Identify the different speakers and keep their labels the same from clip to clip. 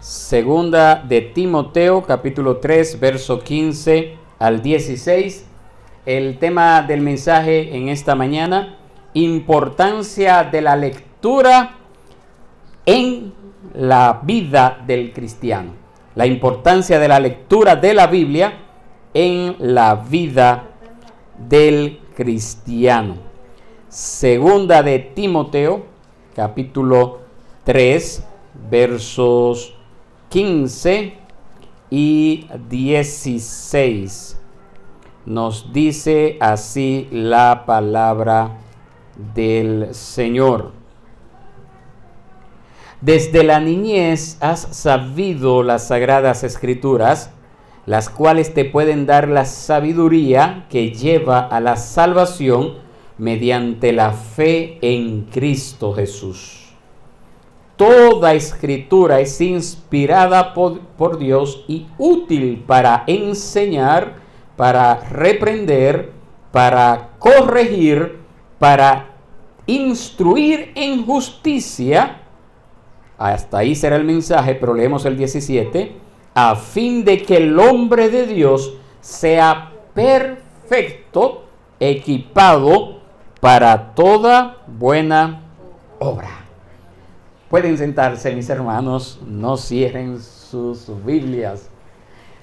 Speaker 1: Segunda de Timoteo, capítulo 3, verso 15 al 16. El tema del mensaje en esta mañana: importancia de la lectura en la vida del cristiano. La importancia de la lectura de la Biblia en la vida del cristiano. Segunda de Timoteo, capítulo 3, versos 15 y 16. Nos dice así la palabra del Señor. Desde la niñez has sabido las sagradas escrituras, las cuales te pueden dar la sabiduría que lleva a la salvación mediante la fe en Cristo Jesús. Toda escritura es inspirada por Dios y útil para enseñar, para reprender, para corregir, para instruir en justicia. Hasta ahí será el mensaje, pero leemos el 17. A fin de que el hombre de Dios sea perfecto, equipado para toda buena obra. Pueden sentarse, mis hermanos, no cierren sus Biblias.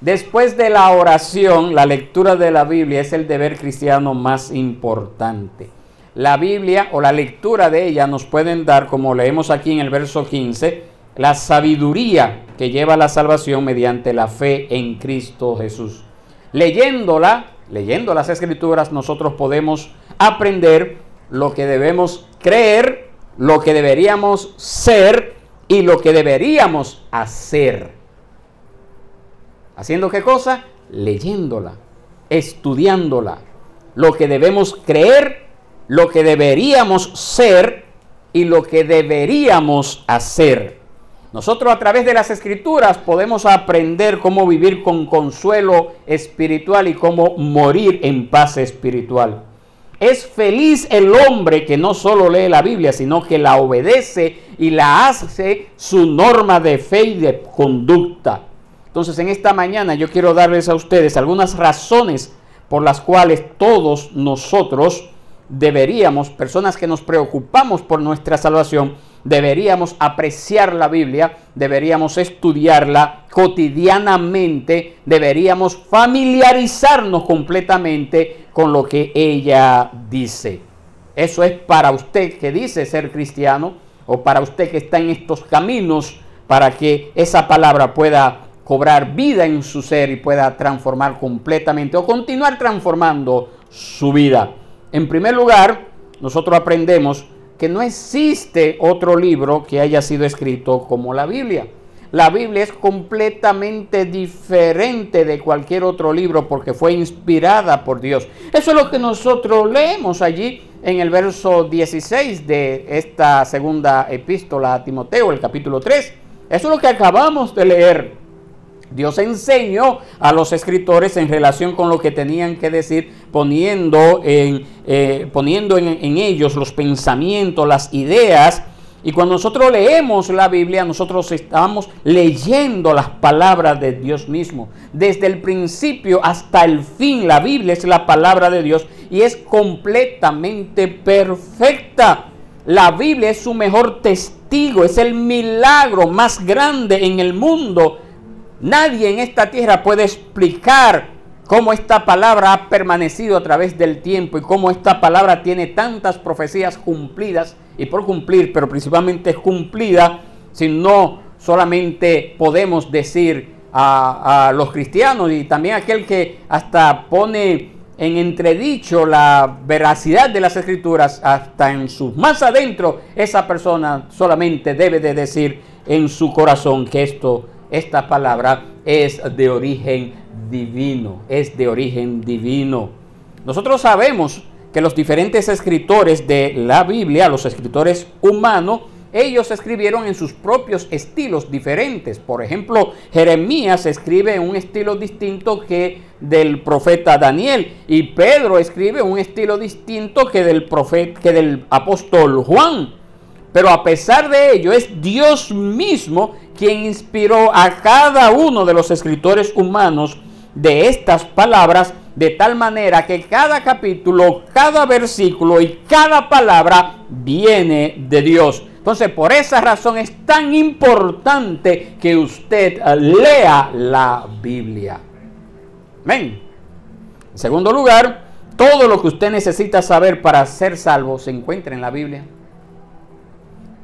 Speaker 1: Después de la oración, la lectura de la Biblia es el deber cristiano más importante. La Biblia o la lectura de ella nos pueden dar, como leemos aquí en el verso 15, la sabiduría que lleva a la salvación mediante la fe en Cristo Jesús. Leyendo las Escrituras, nosotros podemos aprender lo que debemos creer, lo que deberíamos ser y lo que deberíamos hacer. ¿Haciendo qué cosa? Leyéndola, estudiándola. Lo que debemos creer, lo que deberíamos ser y lo que deberíamos hacer. Nosotros a través de las Escrituras podemos aprender cómo vivir con consuelo espiritual y cómo morir en paz espiritual. Es feliz el hombre que no solo lee la Biblia, sino que la obedece y la hace su norma de fe y de conducta. Entonces, en esta mañana yo quiero darles a ustedes algunas razones por las cuales todos nosotros deberíamos, personas que nos preocupamos por nuestra salvación, deberíamos apreciar la Biblia, deberíamos estudiarla cotidianamente, deberíamos familiarizarnos completamente con lo que ella dice. Eso es para usted que dice ser cristiano o para usted que está en estos caminos para que esa palabra pueda cobrar vida en su ser y pueda transformar completamente o continuar transformando su vida. En primer lugar, nosotros aprendemos que no existe otro libro que haya sido escrito como la Biblia. La Biblia es completamente diferente de cualquier otro libro porque fue inspirada por Dios. Eso es lo que nosotros leemos allí en el verso 16 de esta segunda epístola a Timoteo, el capítulo 3. Eso es lo que acabamos de leer. Dios enseñó a los escritores en relación con lo que tenían que decir, poniendo en ellos los pensamientos, las ideas. Y cuando nosotros leemos la Biblia, nosotros estamos leyendo las palabras de Dios mismo. Desde el principio hasta el fin, la Biblia es la palabra de Dios y es completamente perfecta. La Biblia es su mejor testigo, es el milagro más grande en el mundo. Nadie en esta tierra puede explicar cómo esta palabra ha permanecido a través del tiempo y cómo esta palabra tiene tantas profecías cumplidas y por cumplir, pero principalmente cumplida, si no solamente podemos decir a los cristianos y también aquel que hasta pone en entredicho la veracidad de las Escrituras, hasta en sus más adentro, esa persona solamente debe de decir en su corazón que esta palabra es de origen divino, es de origen divino. Nosotros sabemos que los diferentes escritores de la Biblia, los escritores humanos, ellos escribieron en sus propios estilos diferentes. Por ejemplo, Jeremías escribe en un estilo distinto que del profeta Daniel, y Pedro escribe un estilo distinto que del apóstol Juan. Pero a pesar de ello, es Dios mismo quien inspiró a cada uno de los escritores humanos de estas palabras, de tal manera que cada capítulo, cada versículo y cada palabra viene de Dios. Entonces, por esa razón es tan importante que usted lea la Biblia. Amén. En segundo lugar, todo lo que usted necesita saber para ser salvo se encuentra en la Biblia.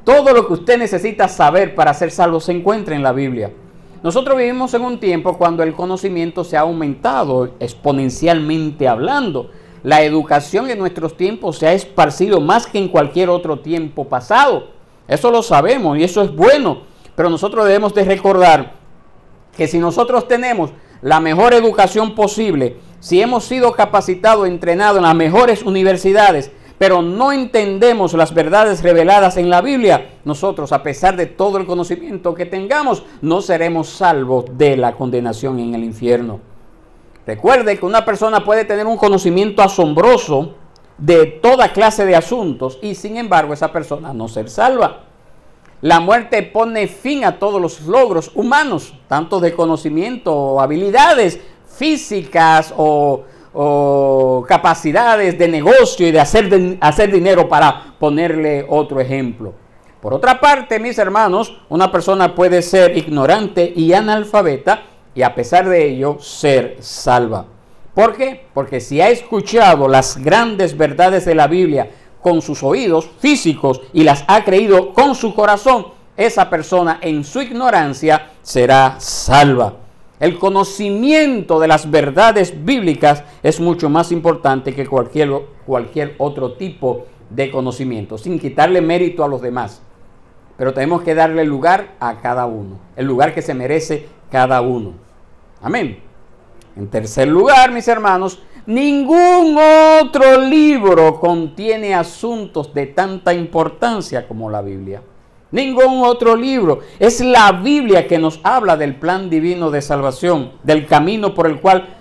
Speaker 1: Todo lo que usted necesita saber para ser salvo se encuentra en la Biblia. Nosotros vivimos en un tiempo cuando el conocimiento se ha aumentado exponencialmente hablando. La educación en nuestros tiempos se ha esparcido más que en cualquier otro tiempo pasado. Eso lo sabemos y eso es bueno. Pero nosotros debemos de recordar que si nosotros tenemos la mejor educación posible, si hemos sido capacitados, entrenados en las mejores universidades, pero no entendemos las verdades reveladas en la Biblia, nosotros, a pesar de todo el conocimiento que tengamos, no seremos salvos de la condenación en el infierno. Recuerde que una persona puede tener un conocimiento asombroso de toda clase de asuntos y sin embargo esa persona no ser salva. La muerte pone fin a todos los logros humanos, tanto de conocimiento o habilidades físicas o capacidades de negocio y de hacer dinero, para ponerle otro ejemplo. Por otra parte, mis hermanos, una persona puede ser ignorante y analfabeta y a pesar de ello ser salva. ¿Por qué? Porque si ha escuchado las grandes verdades de la Biblia con sus oídos físicos y las ha creído con su corazón, esa persona en su ignorancia será salva. El conocimiento de las verdades bíblicas es mucho más importante que cualquier otro tipo de conocimiento, sin quitarle mérito a los demás. Pero tenemos que darle lugar a cada uno, el lugar que se merece cada uno. Amén. En tercer lugar, mis hermanos, ningún otro libro contiene asuntos de tanta importancia como la Biblia. Ningún otro libro. Es la Biblia que nos habla del plan divino de salvación, del camino por el cual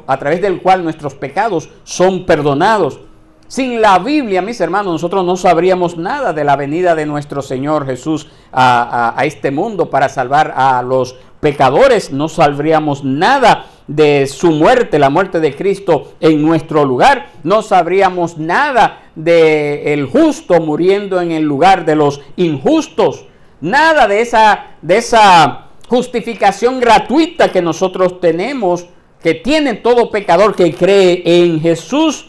Speaker 1: a través del cual nuestros pecados son perdonados. Sin la Biblia, mis hermanos, nosotros no sabríamos nada de la venida de nuestro Señor Jesús a este mundo para salvar a los pecadores. No sabríamos nada de su muerte, la muerte de Cristo en nuestro lugar. No sabríamos nada de el justo muriendo en el lugar de los injustos. Nada de esa justificación gratuita que nosotros tenemos, que tiene todo pecador que cree en Jesús.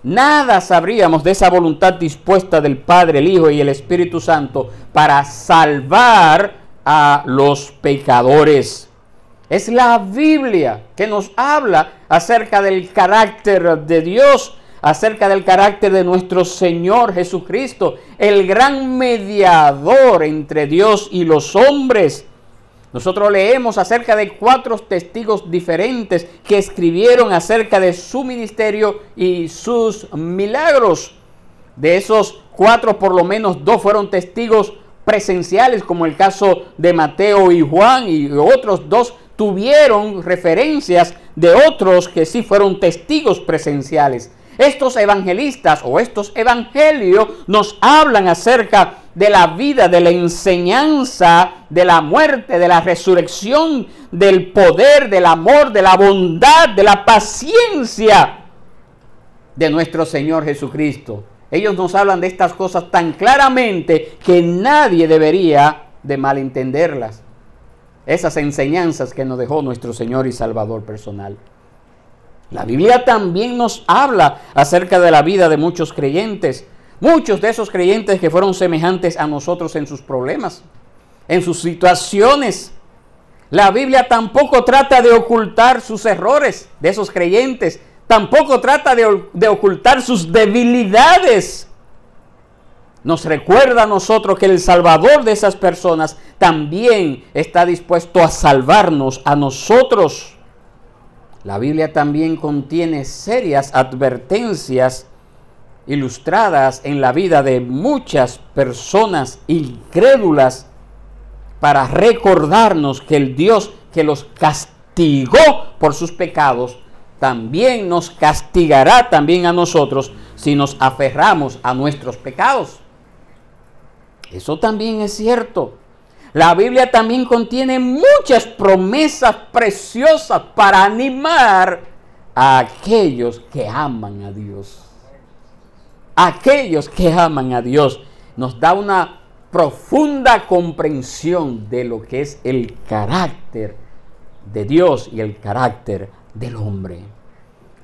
Speaker 1: Nada sabríamos de esa voluntad dispuesta del Padre, el Hijo y el Espíritu Santo para salvar a los pecadores. Es la Biblia que nos habla acerca del carácter de Dios, acerca del carácter de nuestro Señor Jesucristo, el gran mediador entre Dios y los hombres. Nosotros leemos acerca de 4 testigos diferentes que escribieron acerca de su ministerio y sus milagros. De esos 4, por lo menos 2 fueron testigos presenciales, como el caso de Mateo y Juan, y otros 2 tuvieron referencias de otros que sí fueron testigos presenciales. Estos evangelistas o estos evangelios nos hablan acerca de la vida, de la enseñanza, de la muerte, de la resurrección, del poder, del amor, de la bondad, de la paciencia de nuestro Señor Jesucristo. Ellos nos hablan de estas cosas tan claramente que nadie debería de malentenderlas. Esas enseñanzas que nos dejó nuestro Señor y Salvador personal. La Biblia también nos habla acerca de la vida de muchos creyentes. Muchos de esos creyentes que fueron semejantes a nosotros en sus problemas, en sus situaciones. La Biblia tampoco trata de ocultar sus errores de esos creyentes. Tampoco trata de ocultar sus debilidades. Nos recuerda a nosotros que el Salvador de esas personas también está dispuesto a salvarnos a nosotros. La Biblia también contiene serias advertencias ilustradas en la vida de muchas personas incrédulas para recordarnos que el Dios que los castigó por sus pecados también nos castigará también a nosotros si nos aferramos a nuestros pecados. Eso también es cierto. La Biblia también contiene muchas promesas preciosas para animar a aquellos que aman a Dios. Aquellos que aman a Dios. Nos da una profunda comprensión de lo que es el carácter de Dios y el carácter del hombre.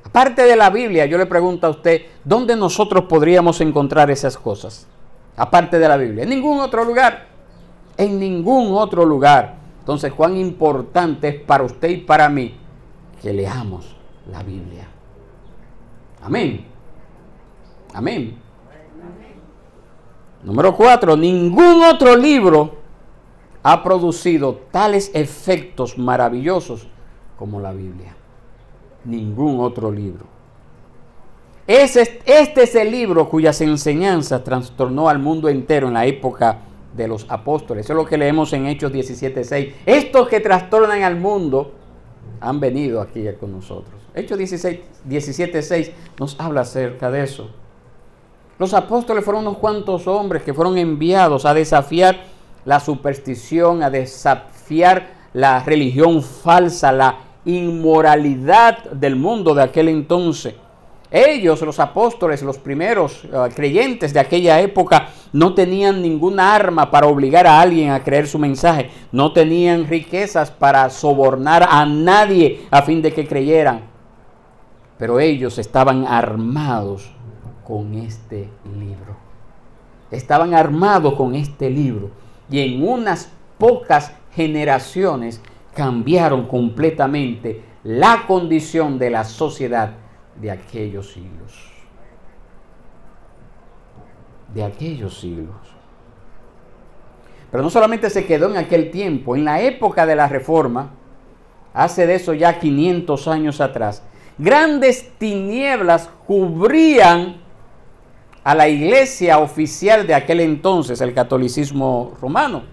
Speaker 1: Aparte de la Biblia, yo le pregunto a usted, ¿dónde nosotros podríamos encontrar esas cosas? Aparte de la Biblia, en ningún otro lugar. En ningún otro lugar. Entonces, cuán importante es para usted y para mí que leamos la Biblia. Amén. Amén. Número 4. Ningún otro libro ha producido tales efectos maravillosos como la Biblia. Ningún otro libro. Este es el libro cuyas enseñanzas trastornó al mundo entero en la época de los apóstoles. Eso es lo que leemos en Hechos 17:6. Estos que trastornan al mundo han venido aquí con nosotros. Hechos 17:6 nos habla acerca de eso. Los apóstoles fueron unos cuantos hombres que fueron enviados a desafiar la superstición, a desafiar la religión falsa, la inmoralidad del mundo de aquel entonces. Ellos, los apóstoles, los primeros creyentes de aquella época, no tenían ninguna arma para obligar a alguien a creer su mensaje. No tenían riquezas para sobornar a nadie a fin de que creyeran. Pero ellos estaban armados con este libro. Estaban armados con este libro. Y en unas pocas generaciones cambiaron completamente la condición de la sociedad de aquellos siglos. De aquellos siglos. Pero no solamente se quedó en aquel tiempo, en la época de la Reforma, hace de eso ya 500 años atrás, grandes tinieblas cubrían a la iglesia oficial de aquel entonces, el catolicismo romano.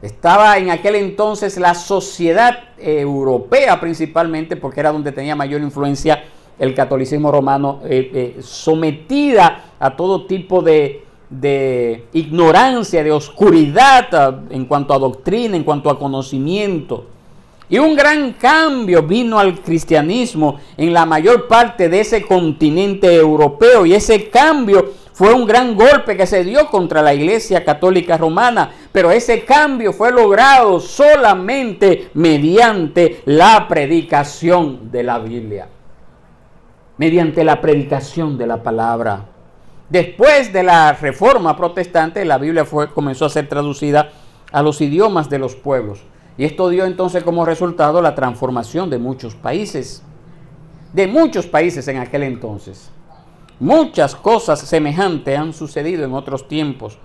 Speaker 1: Estaba en aquel entonces la sociedad europea principalmente, porque era donde tenía mayor influencia el catolicismo romano, sometida a todo tipo de ignorancia, de oscuridad en cuanto a doctrina, en cuanto a conocimiento. Y un gran cambio vino al cristianismo en la mayor parte de ese continente europeo, y ese cambio fue un gran golpe que se dio contra la Iglesia Católica Romana, pero ese cambio fue logrado solamente mediante la predicación de la Biblia, mediante la predicación de la palabra. Después de la Reforma Protestante, la Biblia comenzó a ser traducida a los idiomas de los pueblos, y esto dio entonces como resultado la transformación de muchos países en aquel entonces. Muchas cosas semejantes han sucedido en otros tiempos.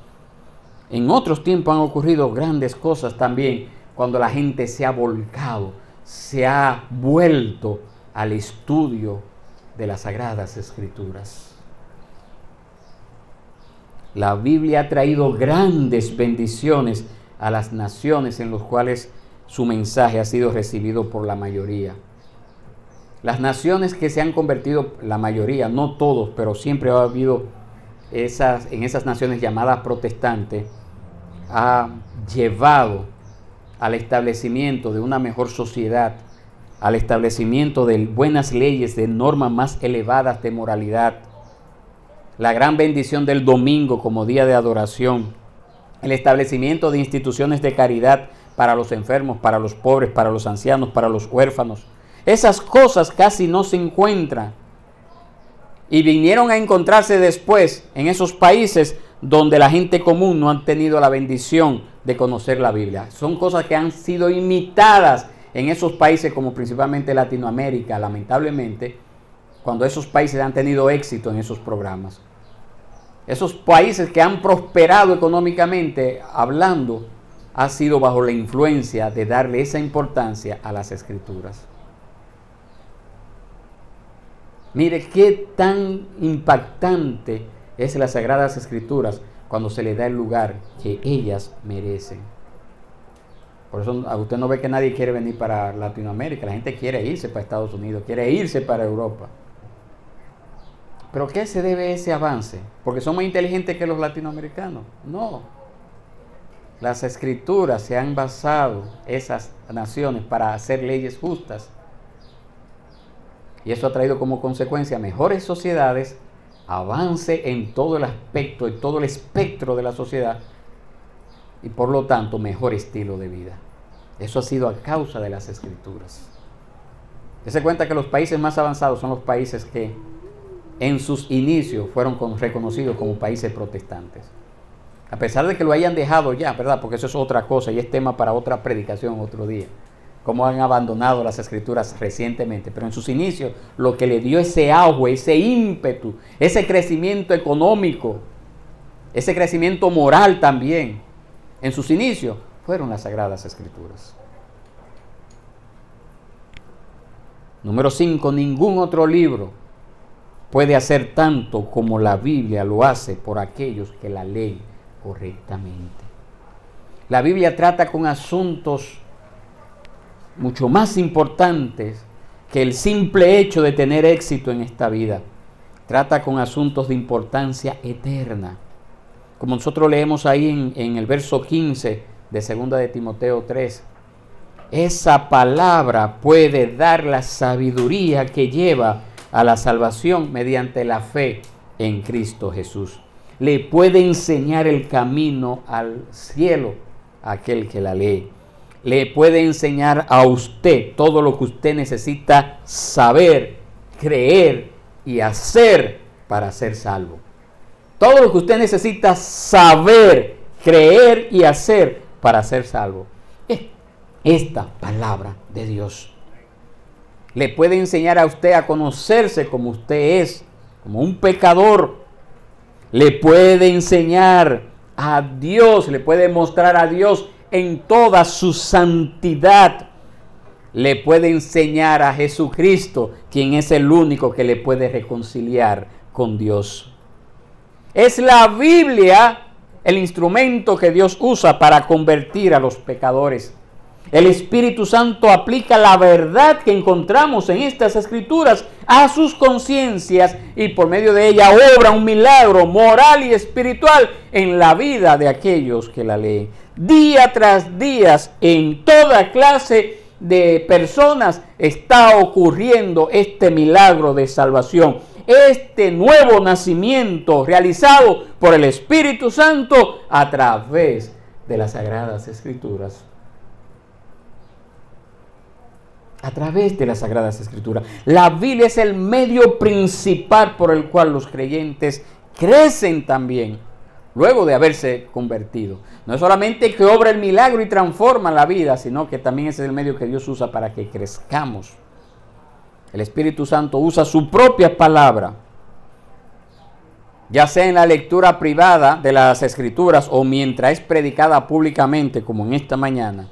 Speaker 1: En otros tiempos han ocurrido grandes cosas también, cuando la gente se ha volcado, se ha vuelto al estudio de las Sagradas Escrituras. La Biblia ha traído grandes bendiciones a las naciones en las cuales su mensaje ha sido recibido por la mayoría. Las naciones que se han convertido, la mayoría, no todos, pero siempre ha habido en esas naciones llamadas protestantes, ha llevado al establecimiento de una mejor sociedad, al establecimiento de buenas leyes, de normas más elevadas de moralidad, la gran bendición del domingo como día de adoración, el establecimiento de instituciones de caridad para los enfermos, para los pobres, para los ancianos, para los huérfanos. Esas cosas casi no se encuentran, y vinieron a encontrarse después en esos países donde la gente común no han tenido la bendición de conocer la Biblia. Son cosas que han sido imitadas en esos países, como principalmente Latinoamérica, lamentablemente, cuando esos países han tenido éxito en esos programas. Esos países que han prosperado económicamente hablando, ha sido bajo la influencia de darle esa importancia a las Escrituras. Mire qué tan impactante es las Sagradas Escrituras cuando se le da el lugar que ellas merecen. Por eso usted no ve que nadie quiere venir para Latinoamérica. La gente quiere irse para Estados Unidos, quiere irse para Europa. ¿Pero qué se debe a ese avance? ¿Porque son más inteligentes que los latinoamericanos? No. Las escrituras se han basado, esas naciones, para hacer leyes justas. Y eso ha traído como consecuencia mejores sociedades, avance en todo el aspecto, en todo el espectro de la sociedad, y por lo tanto mejor estilo de vida. Eso ha sido a causa de las escrituras. Se cuenta que los países más avanzados son los países que en sus inicios fueron reconocidos como países protestantes. A pesar de que lo hayan dejado ya, ¿verdad? Porque eso es otra cosa y es tema para otra predicación otro día. Cómo han abandonado las escrituras recientemente. Pero en sus inicios, lo que le dio ese auge, ese ímpetu, ese crecimiento económico, ese crecimiento moral también, en sus inicios, fueron las Sagradas Escrituras. Número 5. Ningún otro libro puede hacer tanto como la Biblia lo hace por aquellos que la leen correctamente. La Biblia trata con asuntos mucho más importantes que el simple hecho de tener éxito en esta vida. Trata con asuntos de importancia eterna. Como nosotros leemos ahí en el verso 15 de 2 de Timoteo 3. Esa palabra puede dar la sabiduría que lleva a la salvación mediante la fe en Cristo Jesús. Le puede enseñar el camino al cielo a aquel que la lee. Le puede enseñar a usted todo lo que usted necesita saber, creer y hacer para ser salvo. Todo lo que usted necesita saber, creer y hacer para ser salvo. Esta palabra de Dios le puede enseñar a usted a conocerse como usted es, como un pecador. Le puede enseñar a Dios, le puede mostrar a Dios en toda su santidad. Le puede enseñar a Jesucristo, quien es el único que le puede reconciliar con Dios. Es la Biblia el instrumento que Dios usa para convertir a los pecadores. El Espíritu Santo aplica la verdad que encontramos en estas escrituras a sus conciencias y por medio de ella obra un milagro moral y espiritual en la vida de aquellos que la leen. Día tras día, en toda clase de personas está ocurriendo este milagro de salvación. Este nuevo nacimiento realizado por el Espíritu Santo a través de las Sagradas Escrituras. A través de las Sagradas Escrituras. La Biblia es el medio principal por el cual los creyentes crecen también, luego de haberse convertido. No es solamente que obra el milagro y transforma la vida, sino que también es el medio que Dios usa para que crezcamos. El Espíritu Santo usa su propia palabra, ya sea en la lectura privada de las Escrituras o mientras es predicada públicamente, como en esta mañana,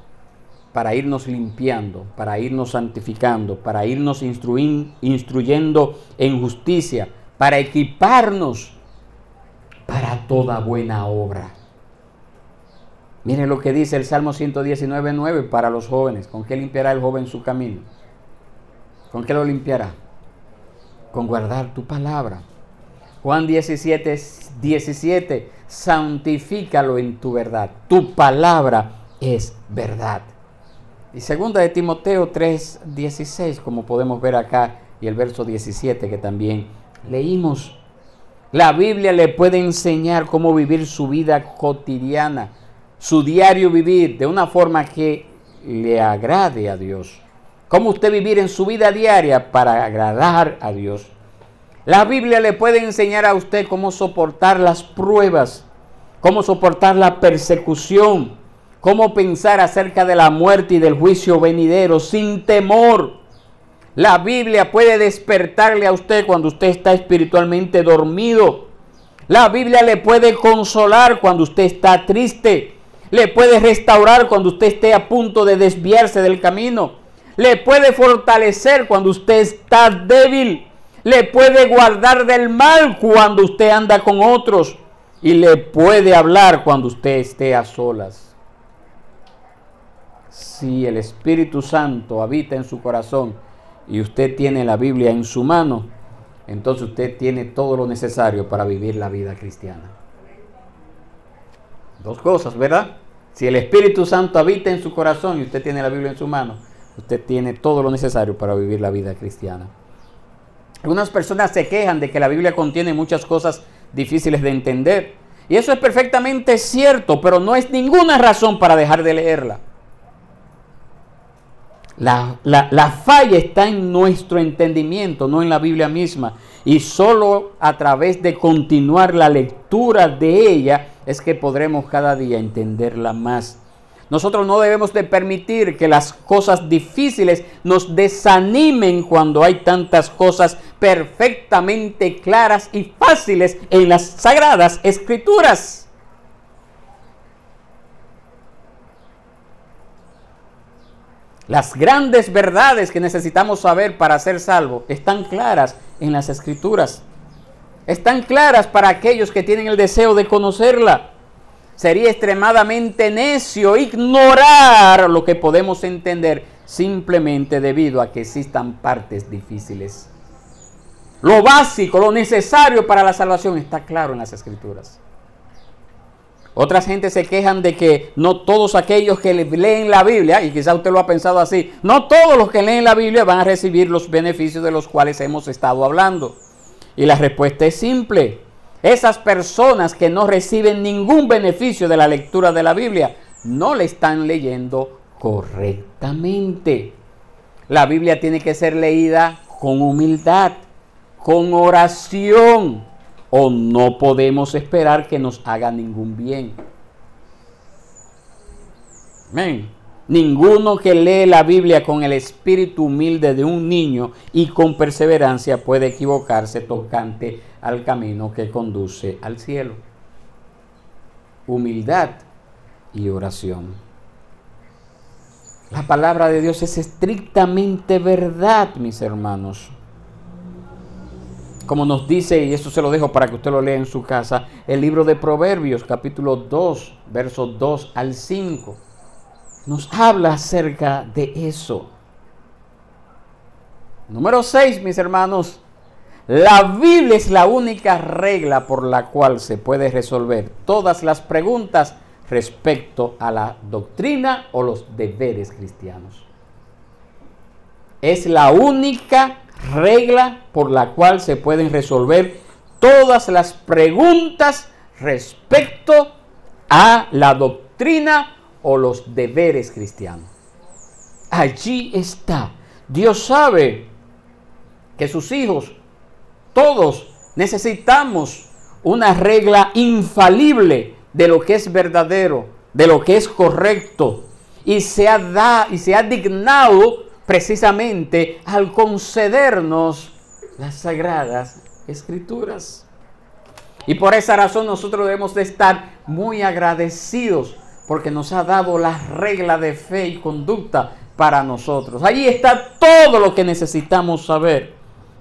Speaker 1: para irnos limpiando, para irnos santificando, para irnos instruyendo en justicia, para equiparnos para toda buena obra. Miren lo que dice el Salmo 119:9 para los jóvenes. ¿Con qué limpiará el joven su camino? ¿Con qué lo limpiará? Con guardar tu palabra. Juan 17:17, santifícalo en tu verdad. Tu palabra es verdad. Y 2 de Timoteo 3:16, como podemos ver acá, y el verso 17 que también leímos. La Biblia le puede enseñar cómo vivir su vida cotidiana, su diario vivir, de una forma que le agrade a Dios. Cómo usted vivir en su vida diaria para agradar a Dios. La Biblia le puede enseñar a usted cómo soportar las pruebas, cómo soportar la persecución, cómo pensar acerca de la muerte y del juicio venidero sin temor. La Biblia puede despertarle a usted cuando usted está espiritualmente dormido. La Biblia le puede consolar cuando usted está triste. Le puede restaurar cuando usted esté a punto de desviarse del camino. Le puede fortalecer cuando usted está débil. Le puede guardar del mal cuando usted anda con otros. Y le puede hablar cuando usted esté a solas. Si el Espíritu Santo habita en su corazón y usted tiene la Biblia en su mano, entonces usted tiene todo lo necesario para vivir la vida cristiana. Dos cosas, ¿verdad? Si el Espíritu Santo habita en su corazón y usted tiene la Biblia en su mano, usted tiene todo lo necesario para vivir la vida cristiana. Algunas personas se quejan de que la Biblia contiene muchas cosas difíciles de entender. Y eso es perfectamente cierto, pero no es ninguna razón para dejar de leerla. La falla está en nuestro entendimiento, no en la Biblia misma. Y solo a través de continuar la lectura de ella es que podremos cada día entenderla más. Nosotros no debemos de permitir que las cosas difíciles nos desanimen cuando hay tantas cosas perfectamente claras y fáciles en las Sagradas Escrituras. Las grandes verdades que necesitamos saber para ser salvos están claras en las Escrituras. Están claras para aquellos que tienen el deseo de conocerla. Sería extremadamente necio ignorar lo que podemos entender simplemente debido a que existan partes difíciles. Lo básico, lo necesario para la salvación está claro en las Escrituras. Otras gentes se quejan de que no todos aquellos que leen la Biblia, y quizá usted lo ha pensado así, no todos los que leen la Biblia van a recibir los beneficios de los cuales hemos estado hablando. Y la respuesta es simple. Esas personas que no reciben ningún beneficio de la lectura de la Biblia no le están leyendo correctamente. La Biblia tiene que ser leída con humildad, con oración, o no podemos esperar que nos haga ningún bien. Amén. Ninguno que lee la Biblia con el espíritu humilde de un niño y con perseverancia puede equivocarse tocante al camino que conduce al cielo. Humildad y oración. La palabra de Dios es estrictamente verdad, mis hermanos. Como nos dice, y esto se lo dejo para que usted lo lea en su casa, el libro de Proverbios, capítulo 2, versos 2 al 5. Nos habla acerca de eso. Número 6, mis hermanos. La Biblia es la única regla por la cual se puede resolver todas las preguntas respecto a la doctrina o los deberes cristianos. Es la única regla por la cual se pueden resolver todas las preguntas respecto a la doctrina o los deberes cristianos. Allí está. Dios sabe que sus hijos, todos, necesitamos una regla infalible de lo que es verdadero, de lo que es correcto, y se ha dignado precisamente al concedernos las Sagradas Escrituras. Y por esa razón nosotros debemos de estar muy agradecidos porque nos ha dado la regla de fe y conducta para nosotros. Allí está todo lo que necesitamos saber.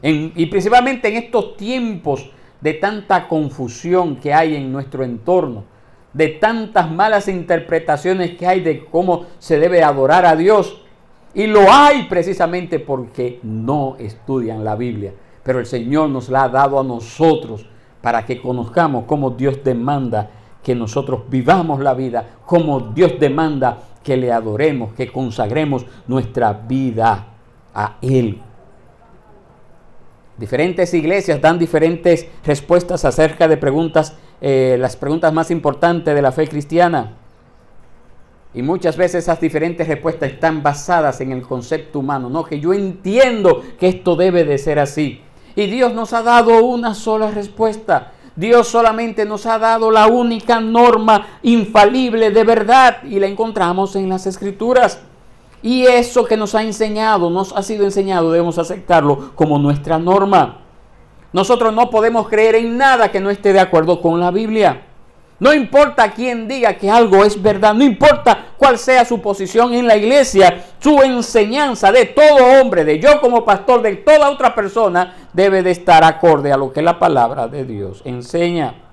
Speaker 1: Y principalmente en estos tiempos de tanta confusión que hay en nuestro entorno, de tantas malas interpretaciones que hay de cómo se debe adorar a Dios. Y lo hay precisamente porque no estudian la Biblia. Pero el Señor nos la ha dado a nosotros para que conozcamos cómo Dios demanda que nosotros vivamos la vida, cómo Dios demanda que le adoremos, que consagremos nuestra vida a Él. Diferentes iglesias dan diferentes respuestas acerca de preguntas, las preguntas más importantes de la fe cristiana. Y muchas veces esas diferentes respuestas están basadas en el concepto humano, ¿no? Que yo entiendo que esto debe de ser así. Y Dios nos ha dado una sola respuesta. Dios solamente nos ha dado la única norma infalible de verdad y la encontramos en las Escrituras. Y eso que nos ha enseñado, nos ha sido enseñado, debemos aceptarlo como nuestra norma. Nosotros no podemos creer en nada que no esté de acuerdo con la Biblia. No importa quién diga que algo es verdad, no importa cuál sea su posición en la iglesia, su enseñanza de todo hombre, de yo como pastor, de toda otra persona, debe de estar acorde a lo que la palabra de Dios enseña.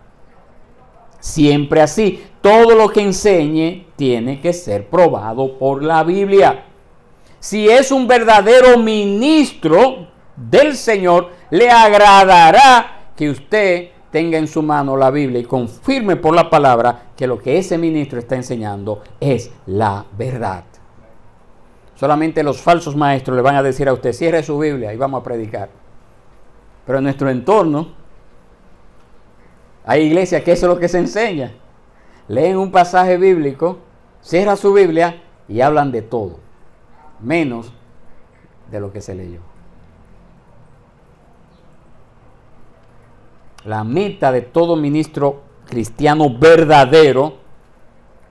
Speaker 1: Siempre así, todo lo que enseñe tiene que ser probado por la Biblia. Si es un verdadero ministro del Señor, Le agradará que usted tenga en su mano la Biblia y confirme por la palabra que lo que ese ministro está enseñando es la verdad. Solamente los falsos maestros le van a decir a usted, cierre su Biblia y vamos a predicar. Pero en nuestro entorno hay iglesias que eso es lo que se enseña. Leen un pasaje bíblico, cierran su Biblia y hablan de todo, menos de lo que se leyó. La meta de todo ministro cristiano verdadero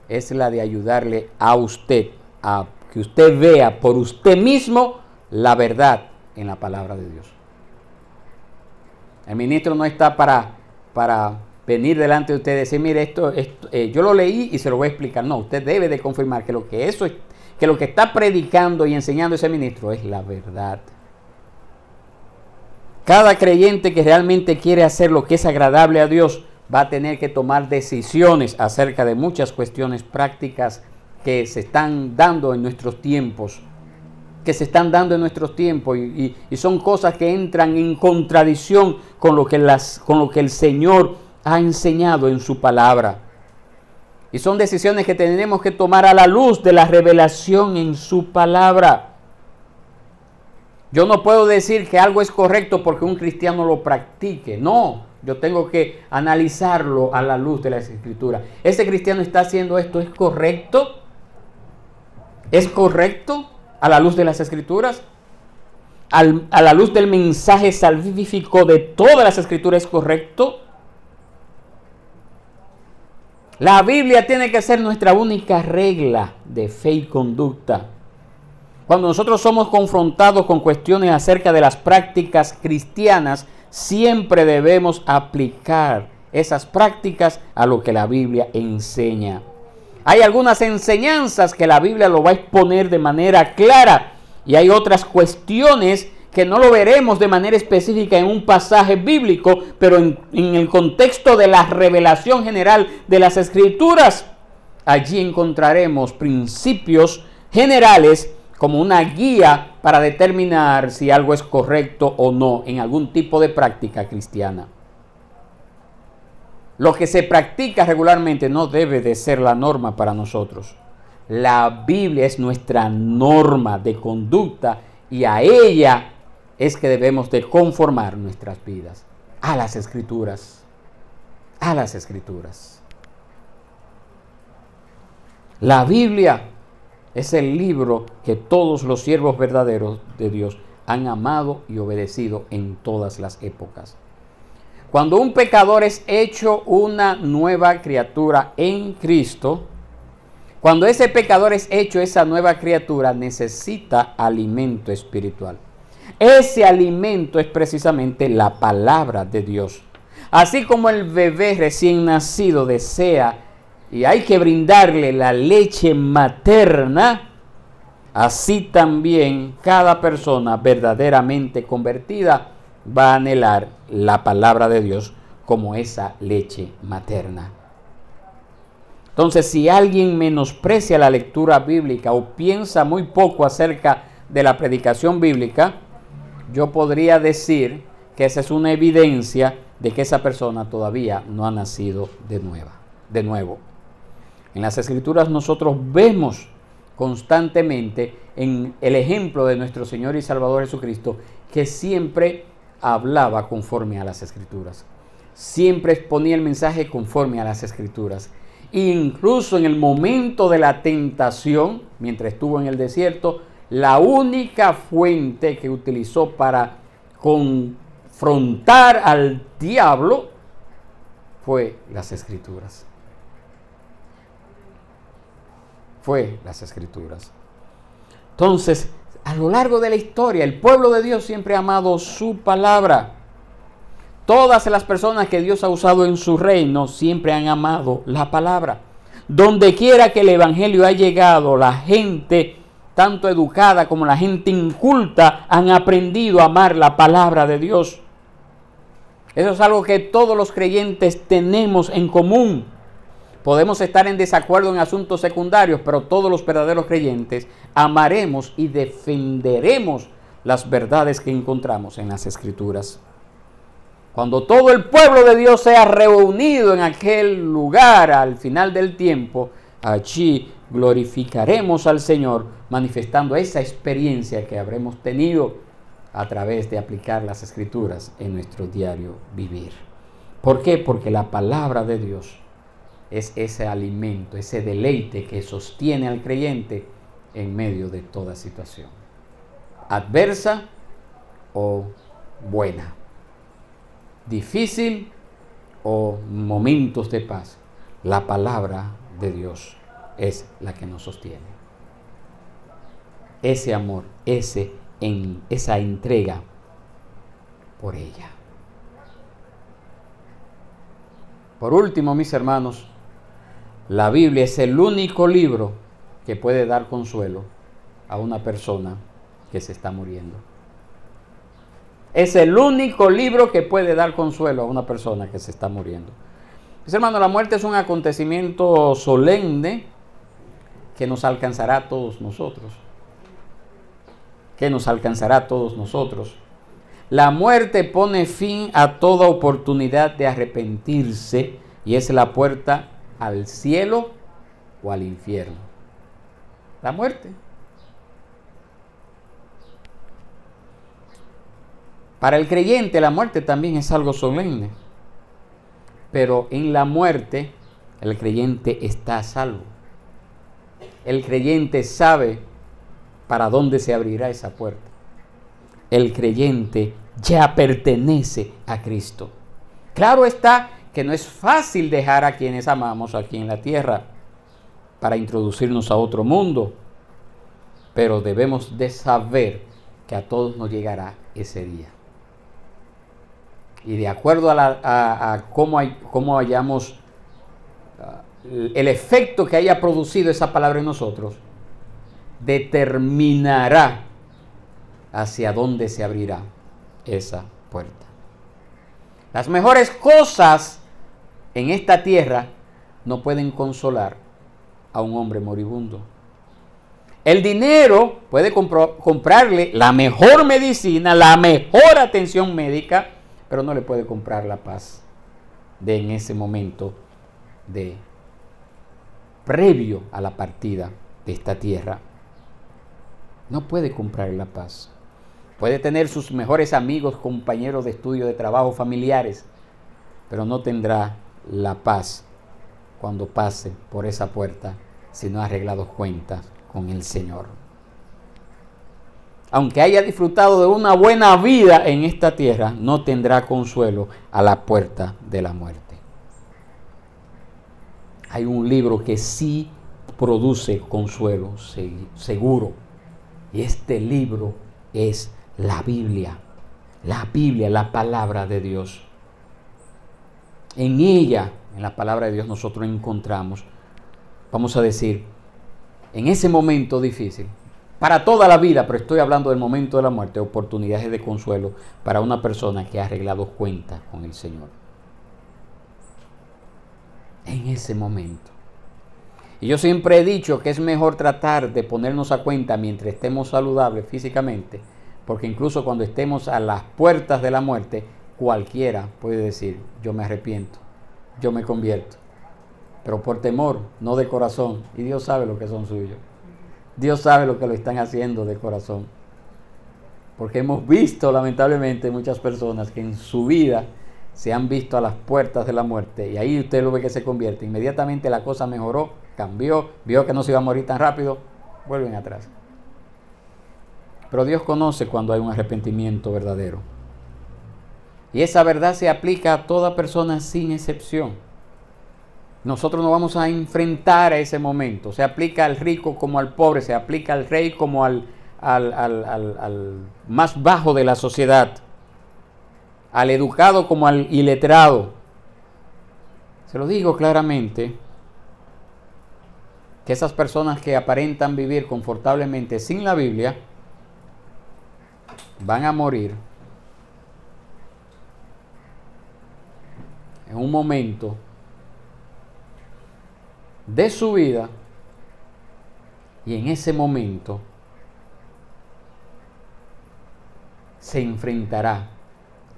Speaker 1: es la de ayudarle a usted, a que usted vea por usted mismo la verdad en la palabra de Dios. El ministro no está para venir delante de usted y decir, mire, esto yo lo leí y se lo voy a explicar. No, usted debe de confirmar que lo que está predicando y enseñando ese ministro es la verdad. Cada creyente que realmente quiere hacer lo que es agradable a Dios va a tener que tomar decisiones acerca de muchas cuestiones prácticas que se están dando en nuestros tiempos. Y son cosas que entran en contradicción con lo que el Señor ha enseñado en su palabra. Y son decisiones que tenemos que tomar a la luz de la revelación en su palabra. Yo no puedo decir que algo es correcto porque un cristiano lo practique. No, yo tengo que analizarlo a la luz de las Escrituras. ¿Ese cristiano está haciendo esto? ¿Es correcto? ¿Es correcto a la luz de las Escrituras? A la luz del mensaje salvífico de todas las Escrituras, ¿es correcto? La Biblia tiene que ser nuestra única regla de fe y conducta. Cuando nosotros somos confrontados con cuestiones acerca de las prácticas cristianas, siempre debemos aplicar esas prácticas a lo que la Biblia enseña. Hay algunas enseñanzas que la Biblia lo va a exponer de manera clara y hay otras cuestiones que no lo veremos de manera específica en un pasaje bíblico, pero en el contexto de la revelación general de las Escrituras, allí encontraremos principios generales como una guía para determinar si algo es correcto o no en algún tipo de práctica cristiana. Lo que se practica regularmente no debe de ser la norma para nosotros. La Biblia es nuestra norma de conducta y a ella es que debemos de conformar nuestras vidas a las Escrituras. A las Escrituras. La Biblia es el libro que todos los siervos verdaderos de Dios han amado y obedecido en todas las épocas. Cuando un pecador es hecho una nueva criatura en Cristo, cuando ese pecador es hecho esa nueva criatura, necesita alimento espiritual. Ese alimento es precisamente la palabra de Dios. Así como el bebé recién nacido desea y hay que brindarle la leche materna, así también cada persona verdaderamente convertida va a anhelar la palabra de Dios como esa leche materna. Entonces, si alguien menosprecia la lectura bíblica o piensa muy poco acerca de la predicación bíblica, yo podría decir que esa es una evidencia de que esa persona todavía no ha nacido de nuevo. En las Escrituras nosotros vemos constantemente en el ejemplo de nuestro Señor y Salvador Jesucristo que siempre hablaba conforme a las Escrituras. Siempre exponía el mensaje conforme a las Escrituras. Incluso en el momento de la tentación, mientras estuvo en el desierto, la única fuente que utilizó para confrontar al diablo fue las Escrituras. Fue las Escrituras. Entonces, a lo largo de la historia, el pueblo de Dios siempre ha amado su palabra. Todas las personas que Dios ha usado en su reino siempre han amado la palabra. Donde quiera que el evangelio ha llegado, la gente, tanto educada como la gente inculta, han aprendido a amar la palabra de Dios. Eso es algo que todos los creyentes tenemos en común. Podemos estar en desacuerdo en asuntos secundarios, pero todos los verdaderos creyentes amaremos y defenderemos las verdades que encontramos en las Escrituras. Cuando todo el pueblo de Dios sea reunido en aquel lugar al final del tiempo, allí glorificaremos al Señor, manifestando esa experiencia que habremos tenido a través de aplicar las Escrituras en nuestro diario vivir. ¿Por qué? Porque la palabra de Dios es ese alimento, ese deleite que sostiene al creyente en medio de toda situación, adversa o buena, difícil o momentos de paz. La palabra de Dios es la que nos sostiene. Ese amor, esa entrega por ella. Por último, mis hermanos, la Biblia es el único libro que puede dar consuelo a una persona que se está muriendo. Es el único libro que puede dar consuelo a una persona que se está muriendo. Mis hermanos, la muerte es un acontecimiento solemne que nos alcanzará a todos nosotros. Que nos alcanzará a todos nosotros. La muerte pone fin a toda oportunidad de arrepentirse y es la puerta al cielo o al infierno. La muerte. Para el creyente la muerte también es algo solemne, pero en la muerte el creyente está a salvo. El creyente sabe para dónde se abrirá esa puerta. El creyente ya pertenece a Cristo. Claro está que no es fácil dejar a quienes amamos aquí en la tierra para introducirnos a otro mundo, pero debemos de saber que a todos nos llegará ese día. Y de acuerdo a cómo hayamos, el efecto que haya producido esa palabra en nosotros, determinará hacia dónde se abrirá esa puerta. Las mejores cosas en esta tierra no pueden consolar a un hombre moribundo. El dinero puede comprarle la mejor medicina, la mejor atención médica, pero no le puede comprar la paz en ese momento previo a la partida de esta tierra. No puede comprar la paz. Puede tener sus mejores amigos, compañeros de estudio, de trabajo, familiares, pero no tendrá la paz cuando pase por esa puerta si no ha arreglado cuentas con el Señor. Aunque haya disfrutado de una buena vida en esta tierra, no tendrá consuelo a la puerta de la muerte. Hay un libro que sí produce consuelo seguro, y este libro es la Biblia, la palabra de Dios. En ella, en la palabra de Dios, nosotros encontramos, vamos a decir, en ese momento difícil, para toda la vida, pero estoy hablando del momento de la muerte, oportunidades de consuelo para una persona que ha arreglado cuentas con el Señor. En ese momento. Y yo siempre he dicho que es mejor tratar de ponernos a cuenta mientras estemos saludables físicamente, porque incluso cuando estemos a las puertas de la muerte, cualquiera puede decir, yo me arrepiento, yo me convierto, pero por temor, no de corazón, y Dios sabe lo que son suyos. Dios sabe lo que lo están haciendo de corazón, porque hemos visto lamentablemente muchas personas que en su vida se han visto a las puertas de la muerte, y ahí usted lo ve que se convierte. Inmediatamente la cosa mejoró, cambió, vio que no se iba a morir tan rápido, vuelven atrás. Pero Dios conoce cuando hay un arrepentimiento verdadero. Y esa verdad se aplica a toda persona sin excepción. Nosotros nos vamos a enfrentar a ese momento. Se aplica al rico como al pobre, se aplica al rey como al más bajo de la sociedad, al educado como al iletrado. Se lo digo claramente, que esas personas que aparentan vivir confortablemente sin la Biblia van a morir en un momento de su vida, y en ese momento se enfrentará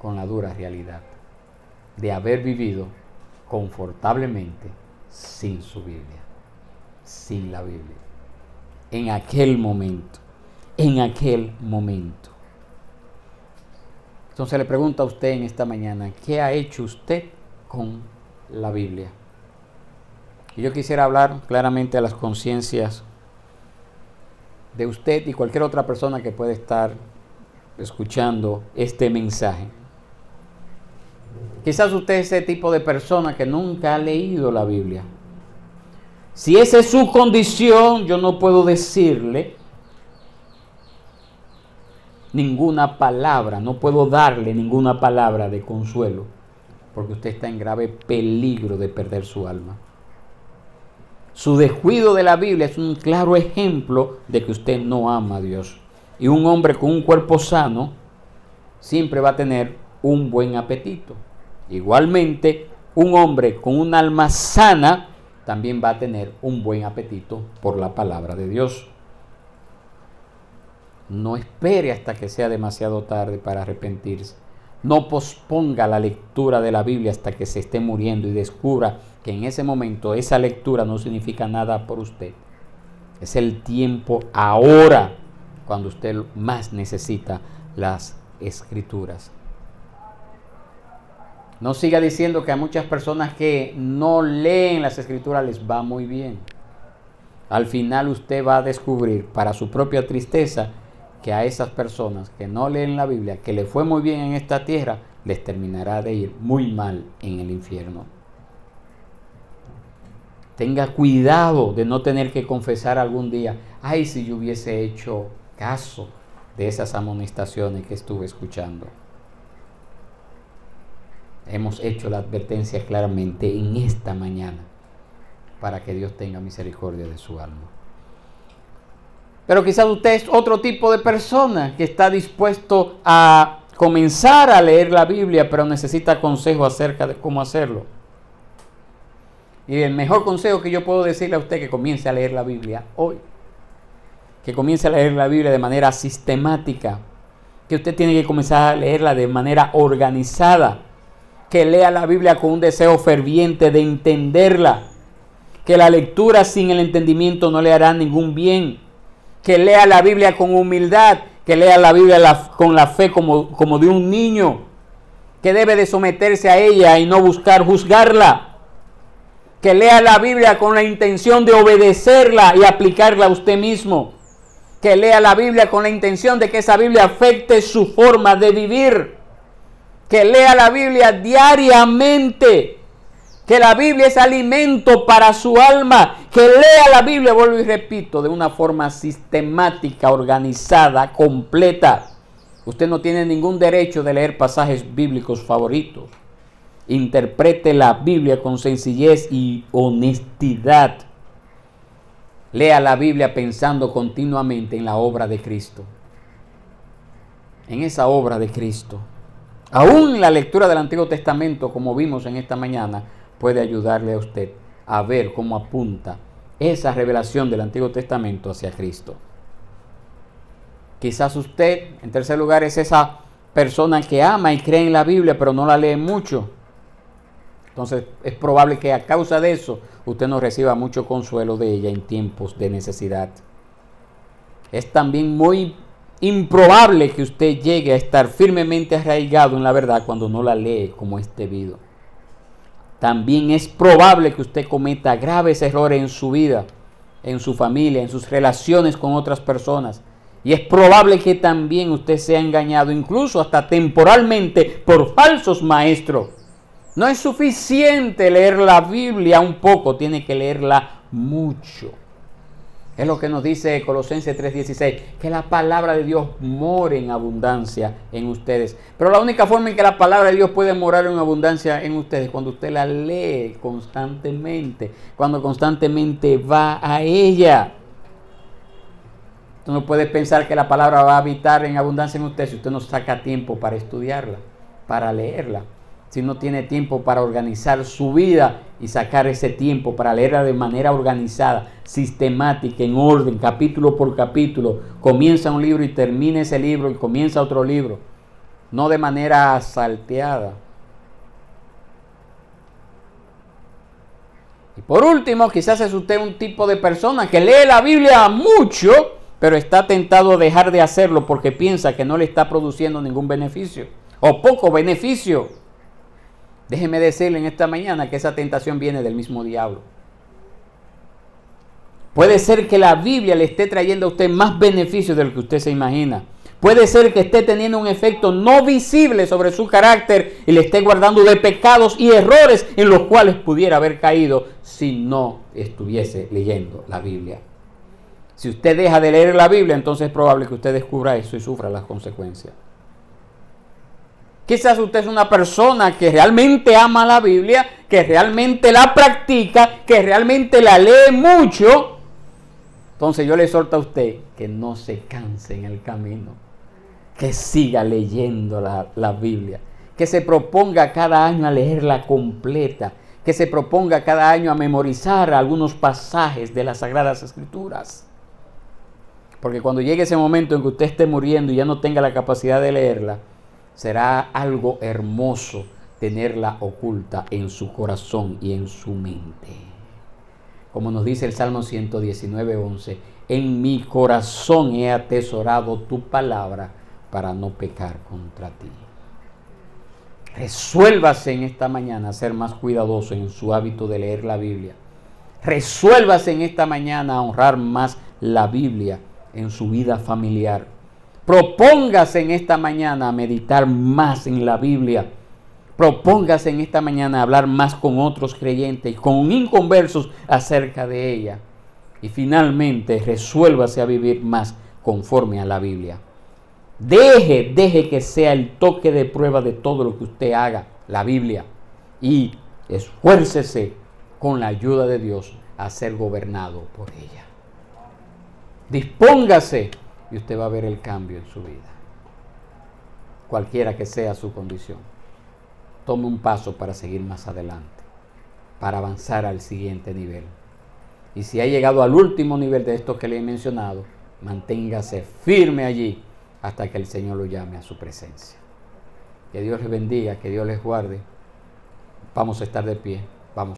Speaker 1: con la dura realidad. de haber vivido confortablemente sin su Biblia, sin la Biblia. En aquel momento. Entonces le pregunto a usted en esta mañana, ¿qué ha hecho usted con la Biblia? Y yo quisiera hablar claramente a las conciencias de usted y cualquier otra persona que pueda estar escuchando este mensaje. Quizás usted es ese tipo de persona que nunca ha leído la Biblia. Si esa es su condición, yo no puedo decirle ninguna palabra, no puedo darle ninguna palabra de consuelo, porque usted está en grave peligro de perder su alma. Su descuido de la Biblia es un claro ejemplo de que usted no ama a Dios. Y un hombre con un cuerpo sano siempre va a tener un buen apetito. Igualmente, un hombre con un alma sana también va a tener un buen apetito por la palabra de Dios. No espere hasta que sea demasiado tarde para arrepentirse. No posponga la lectura de la Biblia hasta que se esté muriendo y descubra que en ese momento esa lectura no significa nada por usted. Es el tiempo ahora cuando usted más necesita las Escrituras. No siga diciendo que a muchas personas que no leen las Escrituras les va muy bien. Al final usted va a descubrir, para su propia tristeza, que a esas personas que no leen la Biblia, que le fue muy bien en esta tierra, les terminará de ir muy mal en el infierno. Tenga cuidado de no tener que confesar algún día, ay, si yo hubiese hecho caso de esas amonestaciones que estuve escuchando. Hemos hecho la advertencia claramente en esta mañana para que Dios tenga misericordia de su alma. Pero quizás usted es otro tipo de persona que está dispuesto a comenzar a leer la Biblia, pero necesita consejo acerca de cómo hacerlo. Y el mejor consejo que yo puedo decirle a usted es que comience a leer la Biblia hoy. Que comience a leer la Biblia de manera sistemática. Que usted tiene que comenzar a leerla de manera organizada. Que lea la Biblia con un deseo ferviente de entenderla. Que la lectura sin el entendimiento no le hará ningún bien. Que lea la Biblia con humildad, que lea la Biblia con la fe como de un niño, que debe de someterse a ella y no buscar juzgarla. Que lea la Biblia con la intención de obedecerla y aplicarla a usted mismo. Que lea la Biblia con la intención de que esa Biblia afecte su forma de vivir. Que lea la Biblia diariamente. Que la Biblia es alimento para su alma. Que lea la Biblia, vuelvo y repito, de una forma sistemática, organizada, completa. Usted no tiene ningún derecho de leer pasajes bíblicos favoritos. Interprete la Biblia con sencillez y honestidad. Lea la Biblia pensando continuamente en la obra de Cristo. En esa obra de Cristo. Aún la lectura del Antiguo Testamento, como vimos en esta mañana, puede ayudarle a usted a ver cómo apunta esa revelación del Antiguo Testamento hacia Cristo. Quizás usted, en tercer lugar, es esa persona que ama y cree en la Biblia, pero no la lee mucho. Entonces es probable que a causa de eso usted no reciba mucho consuelo de ella en tiempos de necesidad. Es también muy improbable que usted llegue a estar firmemente arraigado en la verdad cuando no la lee como es debido. También es probable que usted cometa graves errores en su vida, en su familia, en sus relaciones con otras personas. Y es probable que también usted sea engañado, incluso hasta temporalmente, por falsos maestros. No es suficiente leer la Biblia un poco, tiene que leerla mucho. Es lo que nos dice Colosenses 3:16, que la palabra de Dios more en abundancia en ustedes. Pero la única forma en que la palabra de Dios puede morar en abundancia en ustedes es cuando usted la lee constantemente, cuando constantemente va a ella. Tú no puedes pensar que la palabra va a habitar en abundancia en usted si usted no saca tiempo para estudiarla, para leerla. Si no tiene tiempo para organizar su vida y sacar ese tiempo para leerla de manera organizada, sistemática, en orden, capítulo por capítulo. Comienza un libro y termina ese libro y comienza otro libro. No de manera salteada. Y por último, quizás es usted un tipo de persona que lee la Biblia mucho, pero está tentado a dejar de hacerlo porque piensa que no le está produciendo ningún beneficio o poco beneficio. Déjeme decirle en esta mañana que esa tentación viene del mismo diablo. Puede ser que la Biblia le esté trayendo a usted más beneficios de lo que usted se imagina. Puede ser que esté teniendo un efecto no visible sobre su carácter y le esté guardando de pecados y errores en los cuales pudiera haber caído si no estuviese leyendo la Biblia. Si usted deja de leer la Biblia, entonces es probable que usted descubra eso y sufra las consecuencias. Quizás usted es una persona que realmente ama la Biblia, que realmente la practica, que realmente la lee mucho. Entonces yo le exhorto a usted que no se canse en el camino, que siga leyendo la Biblia, que se proponga cada año a leerla completa, que se proponga cada año a memorizar algunos pasajes de las Sagradas Escrituras. Porque cuando llegue ese momento en que usted esté muriendo y ya no tenga la capacidad de leerla, será algo hermoso tenerla oculta en su corazón y en su mente. Como nos dice el Salmo 119:11, en mi corazón he atesorado tu palabra para no pecar contra ti. Resuélvase en esta mañana a ser más cuidadoso en su hábito de leer la Biblia. Resuélvase en esta mañana a honrar más la Biblia en su vida familiar. Propóngase en esta mañana a meditar más en la Biblia. Propóngase en esta mañana a hablar más con otros creyentes y con inconversos acerca de ella. Y finalmente, resuélvase a vivir más conforme a la Biblia. Deje que sea el toque de prueba de todo lo que usted haga, la Biblia. Y esfuércese con la ayuda de Dios a ser gobernado por ella. Dispóngase y usted va a ver el cambio en su vida. Cualquiera que sea su condición. Tome un paso para seguir más adelante, para avanzar al siguiente nivel. Y si ha llegado al último nivel de esto que le he mencionado, manténgase firme allí hasta que el Señor lo llame a su presencia. Que Dios les bendiga, que Dios les guarde. Vamos a estar de pie.